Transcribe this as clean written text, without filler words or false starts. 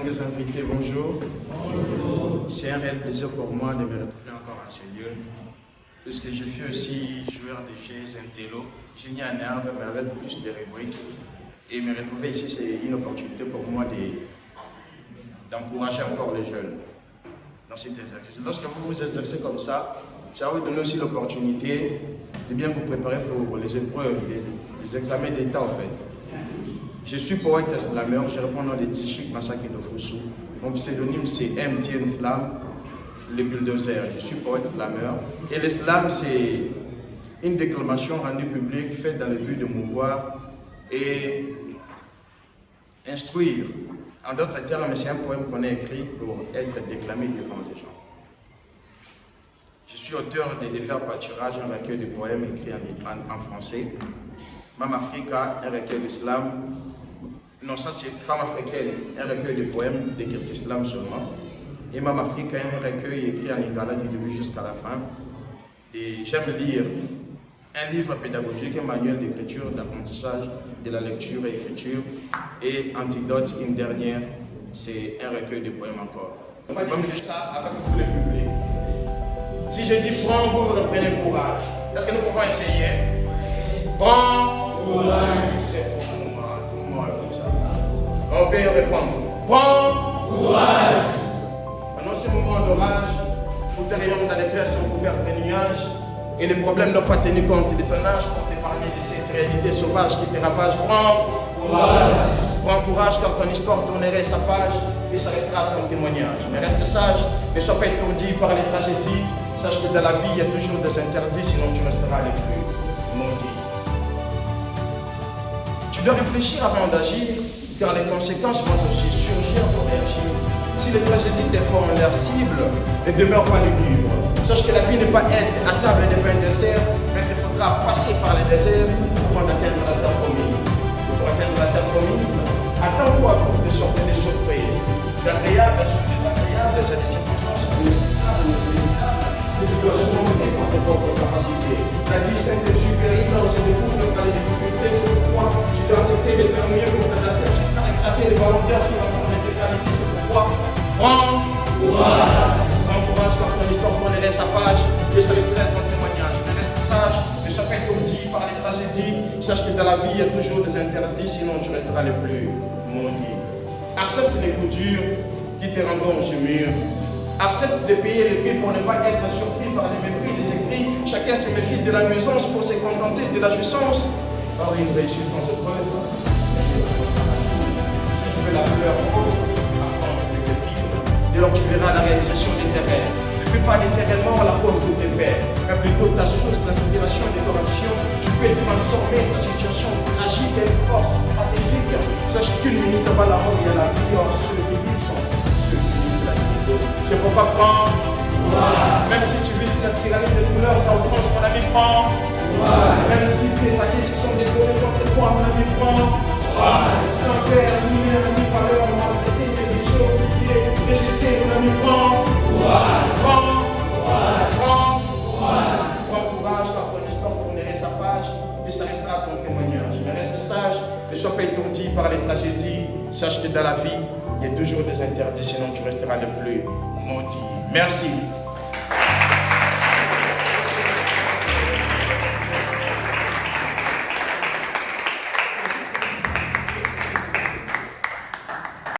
distingués invités, bonjour. Bonjour. C'est un réel plaisir pour moi de me retrouver encore à ces lieux, puisque je suis aussi joueur de jazz intello, génie en herbe, mais avec plus de rubriques. Et me retrouver ici, c'est une opportunité pour moi d'encourager encore les jeunes dans cet exercice. Lorsque vous vous exercez comme ça va vous donner aussi l'opportunité de bien vous préparer pour les épreuves, les examens d'État en fait. Je suis poète slameur, je réponds au nom de Tishik Masaki Dofusu. Mon pseudonyme c'est MTN Slam, le bulldozer. Je suis poète slameur. Et le slam c'est une déclamation rendue publique faite dans le but de mouvoir et instruire. En d'autres termes, c'est un poème qu'on a écrit pour être déclamé devant les gens. Je suis auteur de Défaire Pâturage, un recueil de poèmes écrits en français. Mam Africa, un recueil de slam. Non, ça c'est Femme africaine, un recueil de poèmes d'écrits slam seulement. Et Mam Africa, un recueil écrit en lingala du début jusqu'à la fin. Et j'aime lire un livre pédagogique, un manuel d'écriture, d'apprentissage de la lecture et écriture. Et Antidote, une dernière, c'est un recueil de poèmes encore. On va dire ça avec tout le public. Si je dis prends, vous reprenez courage. Est-ce que nous pouvons essayer? Prends courage. C'est pour tout le monde comme ça. On peut répondre. Prends courage. Pendant ce moment d'orage, nous terrions dans les places couvertes de nuages et les problèmes n'ont pas tenu compte de ton âge pour t'épargner de cette réalité sauvage qui te ravage. Prends courage. Prends courage car ton histoire tournerait sa page et ça restera ton témoignage. Mais reste sage, ne sois pas étourdi par les tragédies. Sache que dans la vie, il y a toujours des interdits, sinon tu resteras les plus maudits. Tu dois réfléchir avant d'agir, car les conséquences vont aussi surgir pour réagir. Si les tragédies te font leur cible, ne demeure pas lugubre. Sache que la vie n'est pas être à table devant un dessert, mais il te faudra passer par les déserts avant d'atteindre la terre promise. Pour atteindre la terre promise, attends-toi pour de sortes de surprises. C'est agréable, c'est désagréable, c'est des circonstances inévitables, mais tu dois surmonter par tes propres capacités. La vie Saint-Exupéry, on se découvre par les difficultés, c'est pourquoi tu dois accepter de faire mieux pour t'adapter, se faire éclater les volontaires qui vont faire l'intégralité, c'est pourquoi prends courage. Prends courage car ton histoire tournerait sa page et ça resterait ton témoignage. Mais reste sage, ne sois pas étourdi par les tragédies. Sache que dans la vie, il y a toujours des interdits, sinon tu resteras le plus maudit. Accepte les coups durs qui te rendront ce mur. Accepte de payer le prix pour ne pas être surpris par les mépris des écrits. Chacun se méfie de la nuisance pour se contenter de la jouissance. Par une réussite dans cette preuve, si tu veux la fleur rose, affronte les épines. Dès lors tu verras la réalisation des tes rêves. Ne fais pas littéralement la cause de tes pères, mais plutôt ta source d'inspiration et de correction. Tu peux transformer ta situation tragique en force stratégique. Sache qu'une minute avant la mort, il y a la vie hors ceux qui vivent sont ceux qui vivent la vie. C'est pourquoi prends, même si tu vis sous la tyrannie des douleurs, à outrance, mon ami, prends. Même si tes acquis se sont détournés contre toi, mon ami, prends. Sans père, ni mère, ni valeur, maltraité, négligé, oublié, rejeté, mon ami, prends. Prends courage, car ton histoire tournerait sa page et ça restera ton témoignage. Mais reste sage, ne sois pas étourdi par les tragédies. Sache que dans la vie, il y a toujours des interdits, sinon tu resteras le plus maudit. Merci.